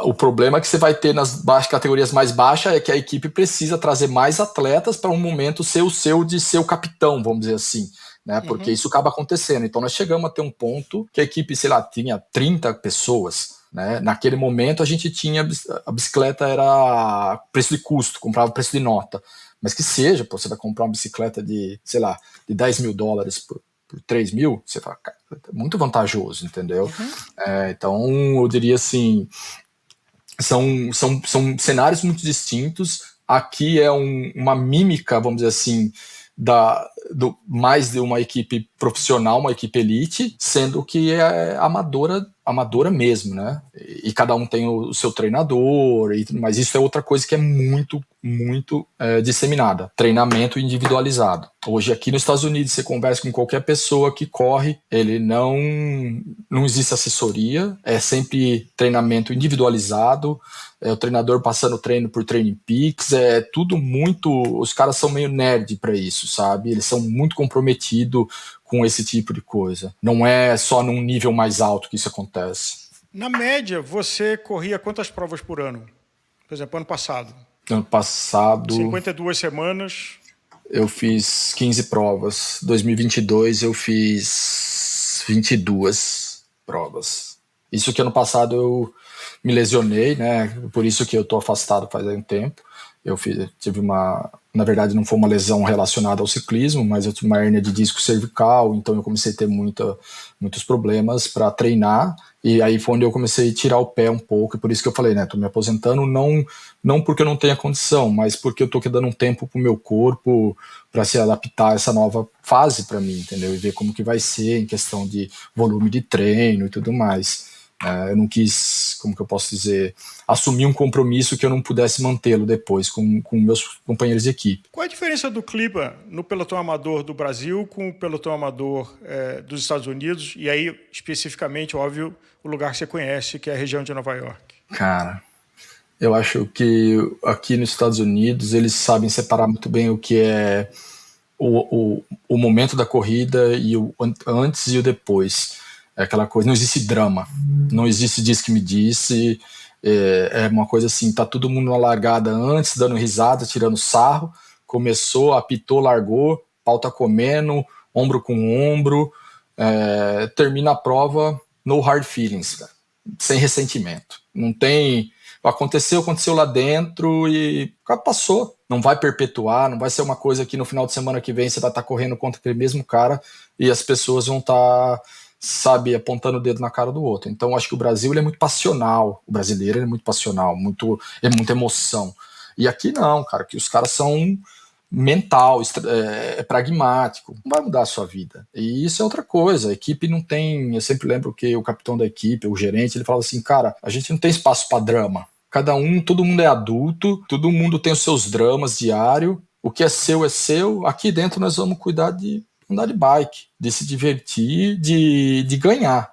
O problema que você vai ter nas categorias mais baixas é que a equipe precisa trazer mais atletas para um momento ser o seu de ser o capitão, vamos dizer assim, né? Porque isso acaba acontecendo. Então nós chegamos a ter um ponto que a equipe, sei lá, tinha 30 pessoas, né? Naquele momento a gente tinha, a bicicleta era preço de custo, comprava preço de nota, mas que seja, você vai comprar uma bicicleta de, sei lá, de $10 mil por 3 mil, você fala, cara, é muito vantajoso, entendeu? Então, eu diria assim, são cenários muito distintos. Aqui é uma mímica, vamos dizer assim, mais de uma equipe profissional, uma equipe elite, sendo que é amadora mesmo, né? E cada um tem o seu treinador, mas isso é outra coisa que é muito, muito disseminada. Treinamento individualizado. Hoje aqui nos Estados Unidos, você conversa com qualquer pessoa que corre, ele não existe assessoria, é sempre treinamento individualizado, o treinador passando treino por Training Peaks, é tudo muito... Os caras são meio nerd para isso, sabe? Eles são muito comprometidos com esse tipo de coisa. Não é só num nível mais alto que isso acontece. Na média, você corria quantas provas por ano? Por exemplo, ano passado. Ano passado... 52 semanas. Eu fiz 15 provas. 2022 eu fiz 22 provas. Isso que ano passado eu me lesionei, né? Por isso que eu tô afastado faz um tempo. Eu tive na verdade não foi uma lesão relacionada ao ciclismo, mas eu tive uma hérnia de disco cervical, então eu comecei a ter muitos problemas para treinar, e aí foi onde eu comecei a tirar o pé um pouco, e por isso que eu falei, né, tô me aposentando, não porque eu não tenha condição, mas porque eu tô dando um tempo pro meu corpo para se adaptar a essa nova fase para mim, entendeu? E ver como que vai ser em questão de volume de treino e tudo mais. Eu não quis, como que eu posso dizer, assumir um compromisso que eu não pudesse mantê-lo depois com meus companheiros de equipe. Qual a diferença do clima no pelotão amador do Brasil com o pelotão amador dos Estados Unidos? E aí, especificamente, óbvio, o lugar que você conhece, que é a região de Nova York. Cara, eu acho que aqui nos Estados Unidos eles sabem separar muito bem o que é o momento da corrida e o antes e o depois. É aquela coisa, não existe drama, não existe diz que me disse, é uma coisa assim, tá todo mundo na largada antes, dando risada, tirando sarro, começou, apitou, largou, pau tá comendo, ombro com ombro, termina a prova, no hard feelings, cara, sem ressentimento, não tem, aconteceu lá dentro e passou, não vai perpetuar, não vai ser uma coisa que no final de semana que vem você vai estar correndo contra aquele mesmo cara e as pessoas vão estar sabe, apontando o dedo na cara do outro. Então, acho que o Brasil ele é muito passional, o brasileiro ele é muito passional, é muita emoção. E aqui não, cara, que os caras são mental, pragmático, não vai mudar a sua vida. E isso é outra coisa, a equipe não tem, eu sempre lembro que o capitão da equipe, o gerente, ele fala assim, cara, a gente não tem espaço para drama. Todo mundo é adulto, todo mundo tem os seus dramas diários, o que é seu, aqui dentro nós vamos cuidar de andar de bike, de se divertir, de ganhar.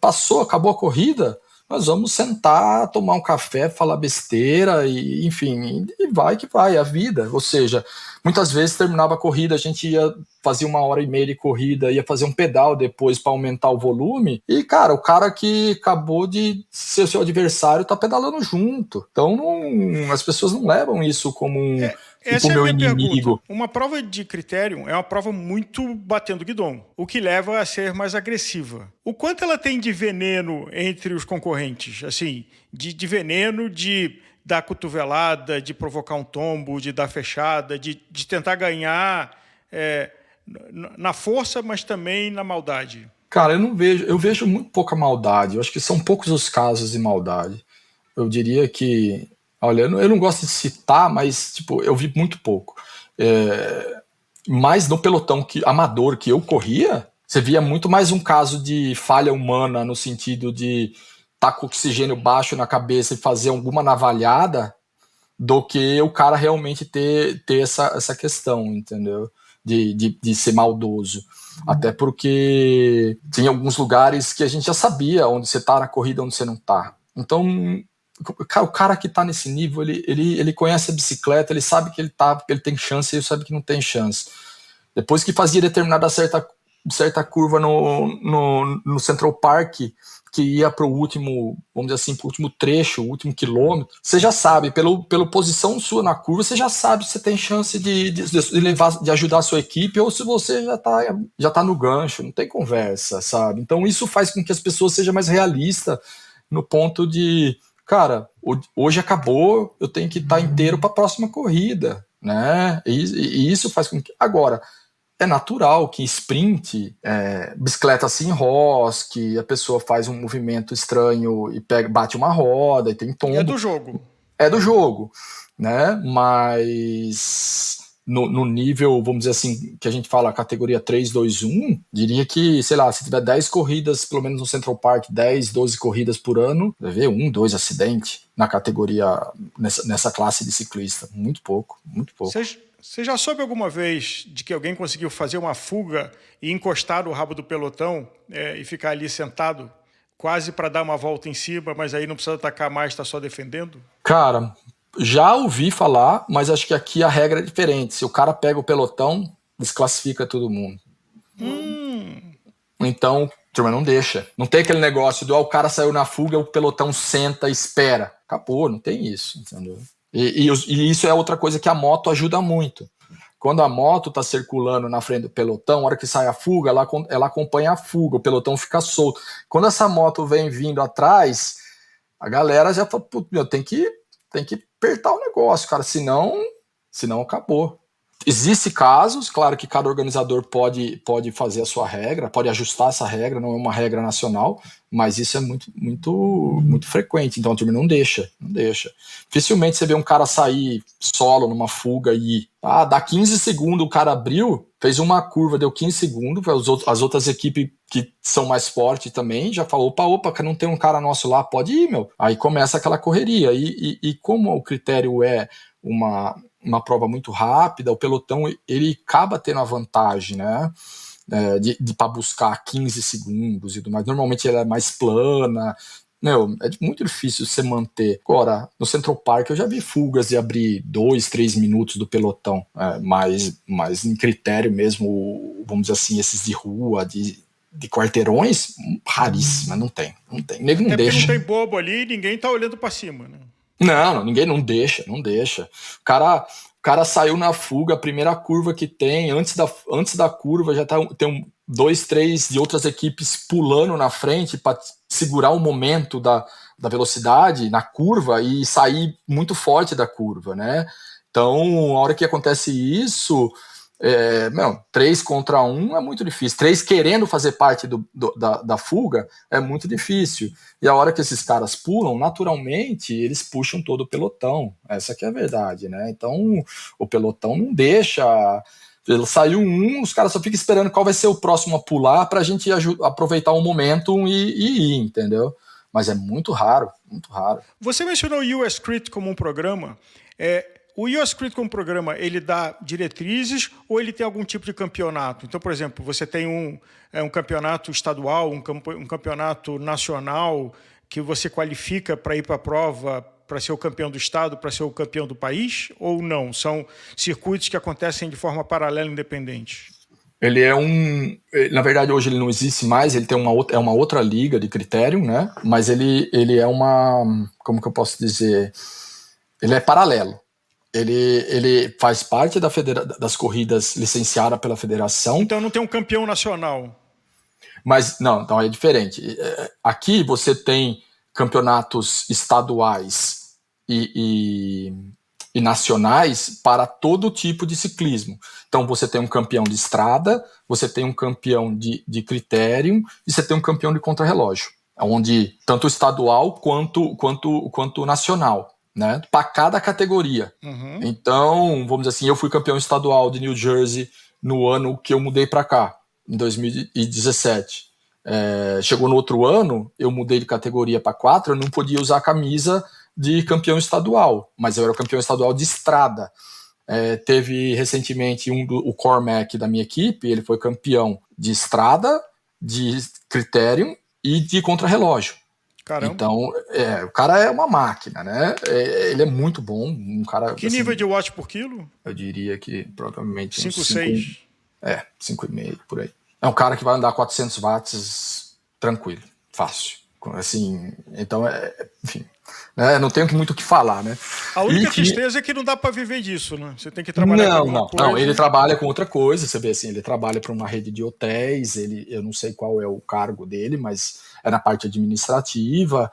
Passou, acabou a corrida, nós vamos sentar, tomar um café, falar besteira, e, enfim, e vai que vai, a vida. Ou seja, muitas vezes terminava a corrida, a gente ia fazer 1h30 de corrida, ia fazer um pedal depois para aumentar o volume, e, cara, o cara que acabou de ser o seu adversário tá pedalando junto. Então, as pessoas não levam isso como Essa pro é a meu minha inimigo. pergunta. Uma prova de critério é uma prova muito batendo guidon, o que leva a ser mais agressiva. O quanto ela tem de veneno entre os concorrentes? Assim, de veneno, de dar cotovelada, de provocar um tombo, de dar fechada, de tentar ganhar na força, mas também na maldade. Cara, eu vejo muito pouca maldade. Eu acho que são poucos os casos de maldade. Eu diria que, olha, eu não gosto de citar, mas tipo, eu vi muito pouco. Mas no pelotão amador que eu corria, você via muito mais um caso de falha humana no sentido de estar com oxigênio baixo na cabeça e fazer alguma navalhada do que o cara realmente ter essa questão, entendeu? De ser maldoso. Até porque tem alguns lugares que a gente já sabia onde você tá na corrida, onde você não tá. Então, o cara que tá nesse nível, ele conhece a bicicleta, ele sabe que ele tem chance e ele sabe que não tem chance. Depois que fazia determinada certa curva no Central Park, que ia para o último, vamos dizer assim, para o último trecho, o último quilômetro, você já sabe, pela posição sua na curva, você já sabe se você tem chance de ajudar a sua equipe ou se você já tá no gancho, não tem conversa, sabe? Então isso faz com que as pessoas sejam mais realistas no ponto de, cara, hoje acabou, eu tenho que estar inteiro para a próxima corrida, né? E isso faz com que... Agora, é natural que sprint, bicicleta se enrosque, a pessoa faz um movimento estranho e bate uma roda e tem tombo. E é do jogo. É do jogo, né? Mas no nível, vamos dizer assim, que a gente fala categoria 3, 2, 1, diria que, sei lá, se tiver 10 corridas, pelo menos no Central Park, 10, 12 corridas por ano, vai ver 1, 2 acidentes na categoria, nessa classe de ciclista. Muito pouco, muito pouco. Você já soube alguma vez de que alguém conseguiu fazer uma fuga e encostar no rabo do pelotão e ficar ali sentado, quase para dar uma volta em cima, mas aí não precisa atacar mais, está só defendendo? Cara, já ouvi falar, mas acho que aqui a regra é diferente. Se o cara pega o pelotão, desclassifica todo mundo. Então, turma, não deixa. Não tem aquele negócio do o cara saiu na fuga, o pelotão senta e espera. Acabou, não tem isso, entendeu? E isso é outra coisa que a moto ajuda muito. Quando a moto está circulando na frente do pelotão, a hora que sai a fuga, ela acompanha a fuga, o pelotão fica solto. Quando essa moto vem vindo atrás, a galera já fala, tem que apertar o negócio, cara, senão acabou. Existem casos, claro que cada organizador pode fazer a sua regra, pode ajustar essa regra, não é uma regra nacional, mas isso é muito, muito, muito frequente, então a turma não deixa. Dificilmente você vê um cara sair solo numa fuga e dá 15 segundos, o cara abriu, fez uma curva, deu 15 segundos, as outras equipes que são mais fortes também já falou, opa, que não tem um cara nosso lá, pode ir, meu. Aí começa aquela correria, e como o critério é uma prova muito rápida, o pelotão ele acaba tendo a vantagem, né? Para buscar 15 segundos e tudo mais. Normalmente ela é mais plana. Meu, é muito difícil você manter. Agora, no Central Park eu já vi fugas de abrir 2, 3 minutos do pelotão, mas em critério mesmo, vamos dizer assim, esses de rua, de quarteirões, raríssima, não tem. Nego não deixa. Porque não tem bobo ali e ninguém tá olhando para cima, né? Não, ninguém não deixa. O cara saiu na fuga, a primeira curva que tem, antes da curva já tem 2, 3 de outras equipes pulando na frente para segurar o momento da velocidade na curva e sair muito forte da curva, né? Então, a hora que acontece isso, 3 contra 1 é muito difícil. 3 querendo fazer parte da fuga é muito difícil. E a hora que esses caras pulam, naturalmente, eles puxam todo o pelotão. Essa que é a verdade, né? Então, o pelotão não deixa... Saiu os caras só ficam esperando qual vai ser o próximo a pular pra gente aproveitar o momento e ir, entendeu? Mas é muito raro, muito raro. Você mencionou o US Crit como um programa. O US Crit como programa, ele dá diretrizes ou ele tem algum tipo de campeonato? Então, por exemplo, você tem um campeonato estadual, um campeonato nacional que você qualifica para ir para a prova, para ser o campeão do estado, para ser o campeão do país? Ou não? São circuitos que acontecem de forma paralela e independente? Ele na verdade, hoje ele não existe mais, ele tem uma outra liga de critério, né? Mas ele é como que eu posso dizer? Ele é paralelo. Ele faz parte das corridas licenciadas pela federação. Então não tem um campeão nacional. Mas não, então é diferente. Aqui você tem campeonatos estaduais e nacionais para todo tipo de ciclismo. Então você tem um campeão de estrada, você tem um campeão de critério e você tem um campeão de contrarrelógio, onde tanto estadual quanto nacional, né? Para cada categoria. Uhum. Então, vamos dizer assim, eu fui campeão estadual de New Jersey no ano que eu mudei para cá, em 2017. Chegou no outro ano, eu mudei de categoria para 4, eu não podia usar a camisa de campeão estadual, mas eu era o campeão estadual de estrada. Teve recentemente o Cormac da minha equipe, ele foi campeão de estrada, de critério e de contrarrelógio. Caramba. Então, o cara é uma máquina, né? Ele é muito bom. Um cara, que nível de watt por quilo? Eu diria que provavelmente 5, 6. 5,5 por aí. É um cara que vai andar 400 watts tranquilo, fácil. Assim, então, enfim, né? Não tenho muito o que falar, né? A única tristeza é que não dá para viver disso, né? Você tem que trabalhar com alguma coisa. Não, ele trabalha com outra coisa, você vê assim, ele trabalha para uma rede de hotéis, eu não sei qual é o cargo dele, mas é na parte administrativa.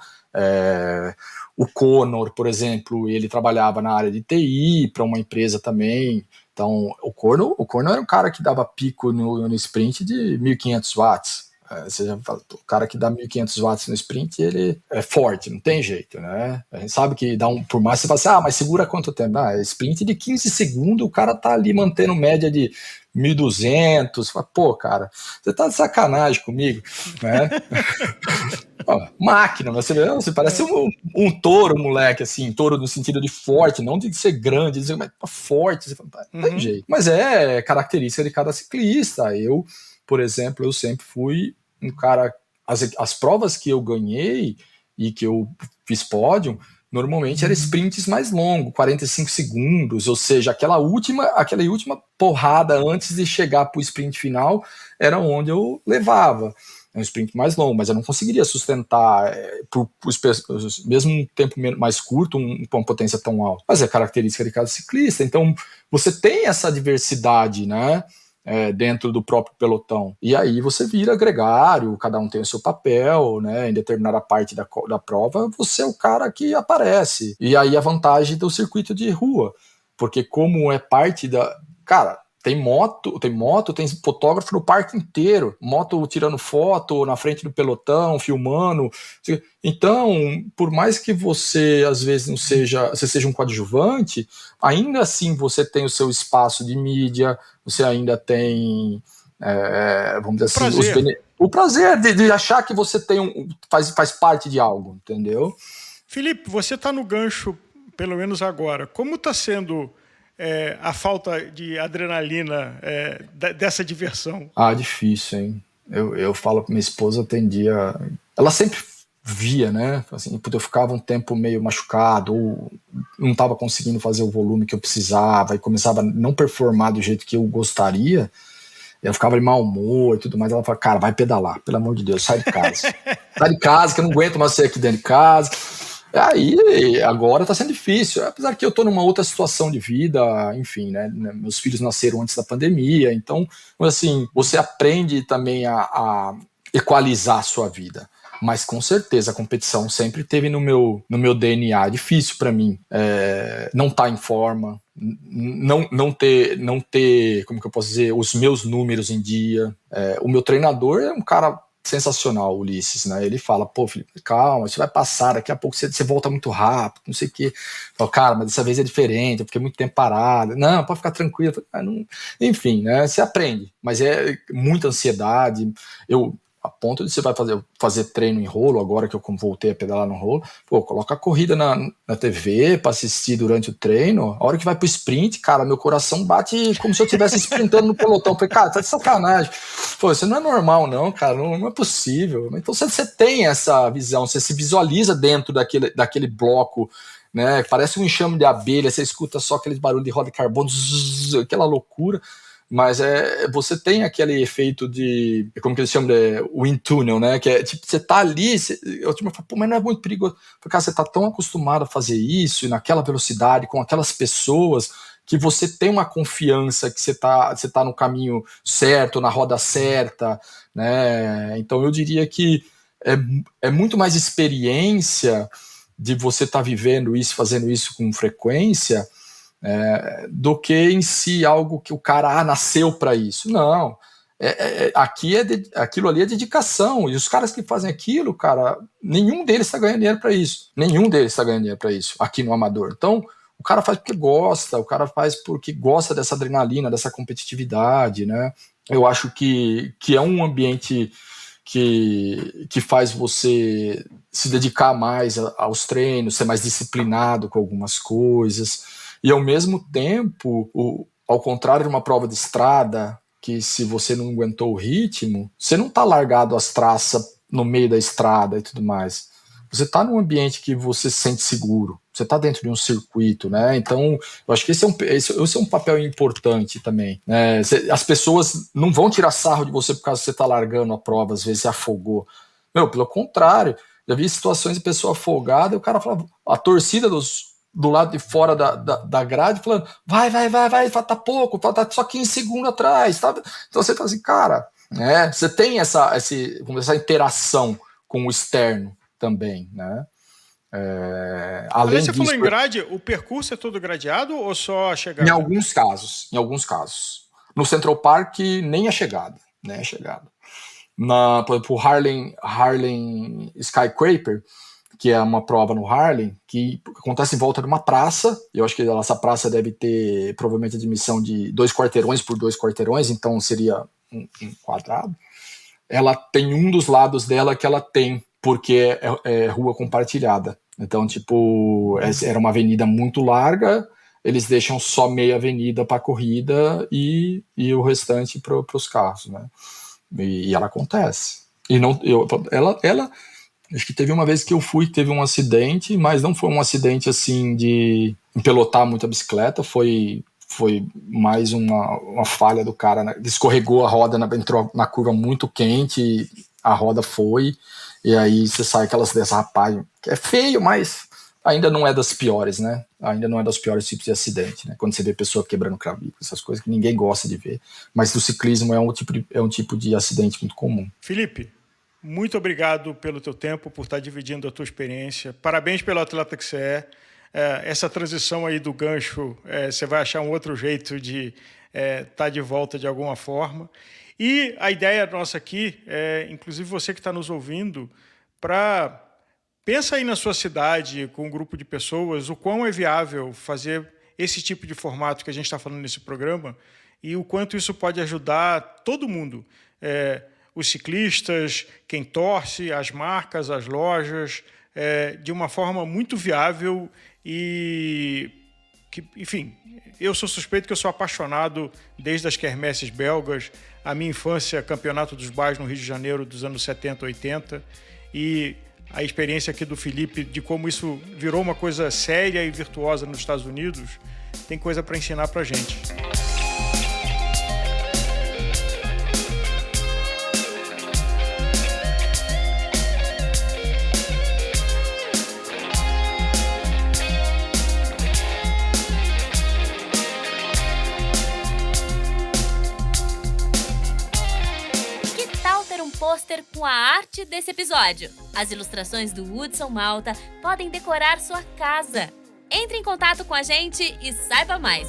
O Conor, por exemplo, ele trabalhava na área de TI para uma empresa também. Então, o Conor era um cara que dava pico no sprint de 1.500 watts. Você já fala, o cara que dá 1.500 watts no sprint, ele é forte, não tem jeito, né? A gente sabe que por mais você fala assim, mas segura quanto tempo? Sprint de 15 segundos, o cara tá ali mantendo média de 1.200. Fala, pô, cara, você tá de sacanagem comigo, né? Máquina, você parece um touro, moleque, assim, touro no sentido de forte, não de ser grande, mas forte, você fala, não tem jeito. Mas é característica de cada ciclista. Eu, por exemplo, eu sempre fui um cara, as provas que eu ganhei e que eu fiz pódio, normalmente eram sprints mais longos, 45 segundos, ou seja, aquela última porrada antes de chegar para o sprint final era onde eu levava. É um sprint mais longo, mas eu não conseguiria sustentar mesmo um tempo mais curto, uma potência tão alta. Mas é característica de cada ciclista. Então, você tem essa diversidade, né? Dentro do próprio pelotão. E aí você vira gregário, cada um tem o seu papel, né? Em determinada parte da prova, você é o cara que aparece. E aí a vantagem do circuito de rua, porque como é parte da... Cara, tem moto, tem fotógrafo no parque inteiro, moto tirando foto na frente do pelotão, filmando. Então, por mais que você às vezes você seja um coadjuvante, ainda assim você tem o seu espaço de mídia, você ainda tem, vamos dizer assim, o prazer de achar que você faz parte de algo, entendeu? Felipe, você está no gancho, pelo menos agora. Como está sendo a falta de adrenalina dessa diversão? Difícil, hein? Eu falo que minha esposa tem dia... Ela sempre via, né? Assim, eu ficava um tempo meio machucado, ou não estava conseguindo fazer o volume que eu precisava, e começava a não performar do jeito que eu gostaria, eu ficava de mau humor e tudo mais. Ela falava, cara, vai pedalar, pelo amor de Deus, sai de casa. Sai de casa, que eu não aguento mais ser aqui dentro de casa. Aí, agora tá sendo difícil, apesar que eu tô numa outra situação de vida, enfim, né, meus filhos nasceram antes da pandemia, então, assim, você aprende também a equalizar a sua vida, mas com certeza a competição sempre teve no meu DNA, difícil para mim, não tá em forma, não ter, como que eu posso dizer, os meus números em dia. O meu treinador é um cara sensacional, Ulisses, né? Ele fala, pô, Felipe, calma, você vai passar, daqui a pouco você volta muito rápido, não sei o quê. Falo, cara, mas dessa vez é diferente, porque é muito tempo parado. Não, pode ficar tranquilo. Enfim, né? Você aprende, mas é muita ansiedade. A ponto de você vai fazer treino em rolo, agora que eu voltei a pedalar no rolo, pô, coloca a corrida na TV para assistir durante o treino. A hora que vai pro sprint, cara, meu coração bate como se eu estivesse sprintando no pelotão. Eu falei, cara, tá de sacanagem. Pô, isso não é normal, não, cara, não é possível. Então você tem essa visão, você se visualiza dentro daquele bloco, né? Parece um enxame de abelha, você escuta só aquele barulho de roda de carbono, aquela loucura. Mas você tem aquele efeito de, como que eles chamam de wind tunnel, né? Que é tipo, você tá ali, eu falo, pô, mas não é muito perigoso. Porque você tá tão acostumado a fazer isso, e naquela velocidade, com aquelas pessoas, que você tem uma confiança que você tá no caminho certo, na roda certa, né? Então eu diria que é muito mais experiência de você estar vivendo isso, fazendo isso com frequência, do que em si algo que o cara nasceu para isso. Não. Aquilo ali é dedicação. E os caras que fazem aquilo, cara, nenhum deles está ganhando dinheiro para isso. Nenhum deles está ganhando dinheiro para isso, aqui no amador. Então, o cara faz porque gosta, o cara faz porque gosta dessa adrenalina, dessa competitividade, né? Eu acho que é um ambiente que faz você se dedicar mais aos treinos, ser mais disciplinado com algumas coisas. E, ao mesmo tempo, ao contrário de uma prova de estrada, que se você não aguentou o ritmo, você não está largado as traças no meio da estrada e tudo mais. Você está num ambiente que você se sente seguro. Você está dentro de um circuito, né? Então, eu acho que esse é um papel importante também. Né? As pessoas não vão tirar sarro de você por causa que você está largando a prova, às vezes você afogou. Pelo contrário, já vi situações de pessoa afogada e o cara falava, a torcida do lado de fora da grade falando, vai, falta pouco, falta só 15 segundos atrás. Tá? Então você fala assim, cara, você tem essa interação com o externo também, né? Além você falou em grade, o percurso é todo gradeado ou só a chegada? Em alguns casos. No Central Park, nem a chegada. Por exemplo, o Harlem Skyscraper, que é uma prova no Harlem, que acontece em volta de uma praça. Eu acho que essa praça deve ter provavelmente admissão de 2 quarteirões por 2 quarteirões, então seria um quadrado. Ela tem um dos lados dela que ela tem, porque é rua compartilhada. Então, tipo, era uma avenida muito larga, eles deixam só meia avenida para corrida e o restante para os carros, né? E ela acontece. E ela acho que teve uma vez que eu fui, teve um acidente, mas não foi um acidente assim de empelotar muito a bicicleta, foi mais uma falha do cara, né? Escorregou a roda, entrou na curva muito quente, a roda foi, e aí você sai aquelas derrapagens, que é feio, mas ainda não é das piores, né? Ainda não é dos piores tipos de acidente, né? Quando você vê pessoa quebrando clavícula, essas coisas que ninguém gosta de ver. Mas do ciclismo é um tipo de acidente muito comum. Felipe, muito obrigado pelo teu tempo, por estar dividindo a tua experiência. Parabéns pelo atleta que você é. Essa transição aí do gancho, você vai achar um outro jeito de estar de volta de alguma forma. E a ideia nossa aqui inclusive você que está nos ouvindo, pensa aí na sua cidade, com um grupo de pessoas, o quão é viável fazer esse tipo de formato que a gente está falando nesse programa e o quanto isso pode ajudar todo mundo. Os ciclistas, quem torce, as marcas, as lojas, de uma forma muito viável e que, enfim, eu sou suspeito que eu sou apaixonado desde as quermesses belgas, a minha infância, Campeonato dos Bairros no Rio de Janeiro dos anos 70, 80, e a experiência aqui do Felipe de como isso virou uma coisa séria e virtuosa nos Estados Unidos, tem coisa para ensinar para a gente. Pôster com a arte desse episódio. As ilustrações do Hudson Malta podem decorar sua casa. Entre em contato com a gente e saiba mais.